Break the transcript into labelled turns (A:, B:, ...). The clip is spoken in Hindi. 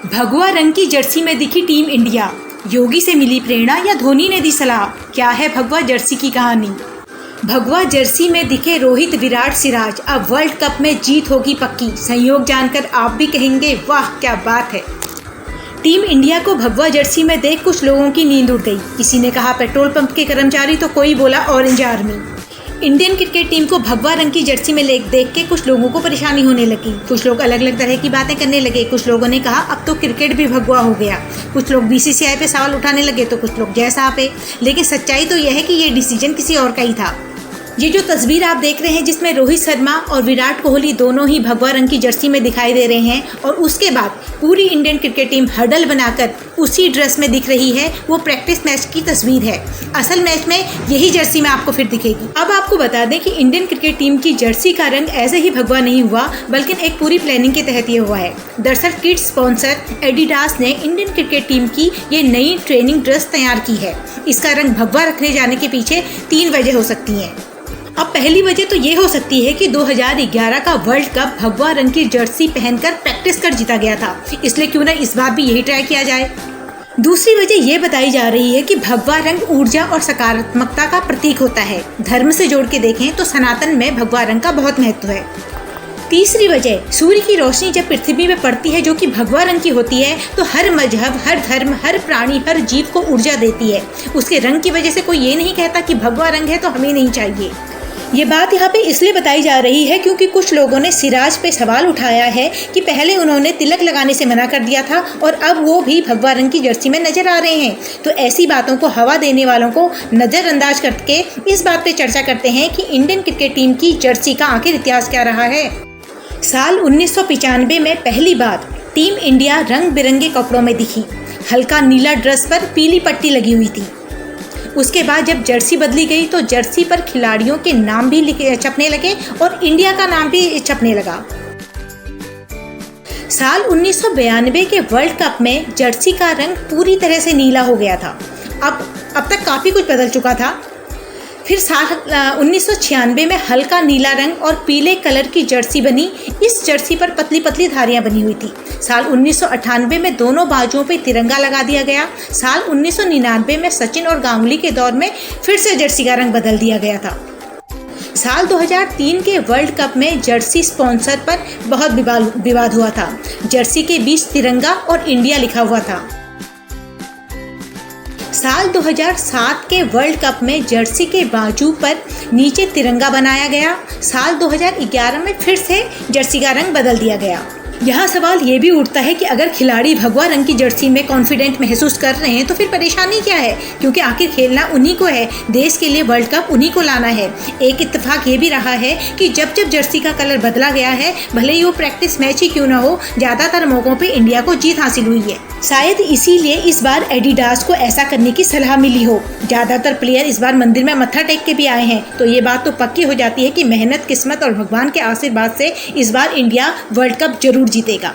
A: भगवा रंग की जर्सी में दिखी टीम इंडिया। योगी से मिली प्रेरणा या धोनी ने दी सलाह? क्या है भगवा जर्सी की कहानी? भगवा जर्सी में दिखे रोहित, विराट, सिराज। अब वर्ल्ड कप में जीत होगी पक्की। संयोग जानकर आप भी कहेंगे वाह क्या बात है। टीम इंडिया को भगवा जर्सी में देख कुछ लोगों की नींद उड़ गई। किसी ने कहा पेट्रोल पंप के कर्मचारी तो कोई बोला orange army. Indian cricket team को भगवा रंग की जर्सी में देख के कुछ लोगों को परेशानी होने लगी। कुछ लोग अलग अलग तरह की बातें करने लगे। कुछ लोगों ने कहा अब तो क्रिकेट भी भगवा हो गया। कुछ लोग बीसीसीआई पे सवाल उठाने लगे तो कुछ लोग जैसा पे। लेकिन सच्चाई तो यह है कि ये डिसीजन किसी और का ही था। ये जो तस्वीर आप देख रहे हैं जिसमें रोहित शर्मा और विराट कोहली दोनों ही भगवा रंग की जर्सी में दिखाई दे रहे हैं और उसके बाद पूरी इंडियन क्रिकेट टीम हडल बनाकर उसी ड्रेस में दिख रही है, वो प्रैक्टिस मैच की तस्वीर है। असल मैच में यही जर्सी में आपको फिर दिखेगी। अब आपको बता दें कि इंडियन क्रिकेट टीम की जर्सी का रंग ऐसे ही भगवा नहीं हुआ बल्कि एक पूरी प्लानिंग के तहत ये हुआ है। दरअसल किट स्पॉन्सर एडिडास ने इंडियन क्रिकेट टीम की ये नई ट्रेनिंग ड्रेस तैयार की है। इसका रंग भगवा रखने जाने के पीछे 3 वजह हो सकती हैं। अब पहली वजह तो ये हो सकती है कि 2011 का वर्ल्ड कप भगवा रंग की जर्सी पहनकर प्रैक्टिस कर जीता गया था, इसलिए क्यों ना इस बार भी यही ट्राई किया जाए। दूसरी वजह ये बताई जा रही है कि भगवा रंग ऊर्जा और सकारात्मकता का प्रतीक होता है। धर्म से जोड़ के देखें तो सनातन में भगवा रंग का बहुत महत्व है। तीसरी वजह, सूर्य की रोशनी जब पृथ्वी में पड़ती है जो कि भगवा रंग की होती है तो हर मजहब, हर धर्म, हर प्राणी, हर जीव को ऊर्जा देती है। उसके रंग की वजह से कोई ये नहीं कहता कि भगवा रंग है तो हमें नहीं चाहिए। ये बात यहाँ पे इसलिए बताई जा रही है क्योंकि कुछ लोगों ने सिराज पे सवाल उठाया है कि पहले उन्होंने तिलक लगाने से मना कर दिया था और अब वो भी भगवा रंग की जर्सी में नजर आ रहे हैं। तो ऐसी बातों को हवा देने वालों को नज़रअंदाज करके इस बात पे चर्चा करते हैं कि इंडियन क्रिकेट टीम की जर्सी का आखिर इतिहास क्या रहा है। साल 1995 में पहली बार टीम इंडिया रंग बिरंगे कपड़ों में दिखी। हल्का नीला ड्रेस पर पीली पट्टी लगी हुई थी। उसके बाद जब जर्सी बदली गई तो जर्सी पर खिलाड़ियों के नाम भी छपने लगे और इंडिया का नाम भी छपने लगा। साल 1992 के वर्ल्ड कप में जर्सी का रंग पूरी तरह से नीला हो गया था। अब तक काफ़ी कुछ बदल चुका था। फिर साल 1996 में हल्का नीला रंग और पीले कलर की जर्सी बनी। इस जर्सी पर पतली पतली धारियां बनी हुई थी। साल 1998 में दोनों बाजुओं पे तिरंगा लगा दिया गया। साल 1999 में सचिन और गांगुली के दौर में फिर से जर्सी का रंग बदल दिया गया था। साल 2003 के वर्ल्ड कप में जर्सी स्पॉन्सर पर बहुत विवाद हुआ था। जर्सी के बीच तिरंगा और इंडिया लिखा हुआ था। साल 2007 के वर्ल्ड कप में जर्सी के बाजू पर नीचे तिरंगा बनाया गया। साल 2011 में फिर से जर्सी का रंग बदल दिया गया। यहाँ सवाल ये भी उठता है कि अगर खिलाड़ी भगवा रंग की जर्सी में कॉन्फिडेंट महसूस कर रहे हैं तो फिर परेशानी क्या है, क्योंकि आखिर खेलना उन्हीं को है। देश के लिए वर्ल्ड कप उन्हीं को लाना है। एक इत्तेफाक ये भी रहा है कि जब जर्सी का कलर बदला गया है, भले ही वो प्रैक्टिस मैच ही क्यों ना हो, ज़्यादातर मौकों पर इंडिया को जीत हासिल हुई है। शायद इसीलिए इस बार एडिडास को ऐसा करने की सलाह मिली हो। ज़्यादातर प्लेयर इस बार मंदिर में मत्था टेक के भी आए हैं, तो ये बात तो पक्की हो जाती है कि मेहनत, किस्मत और भगवान के आशीर्वाद से इस बार इंडिया वर्ल्ड कप जरूर जीतेगा।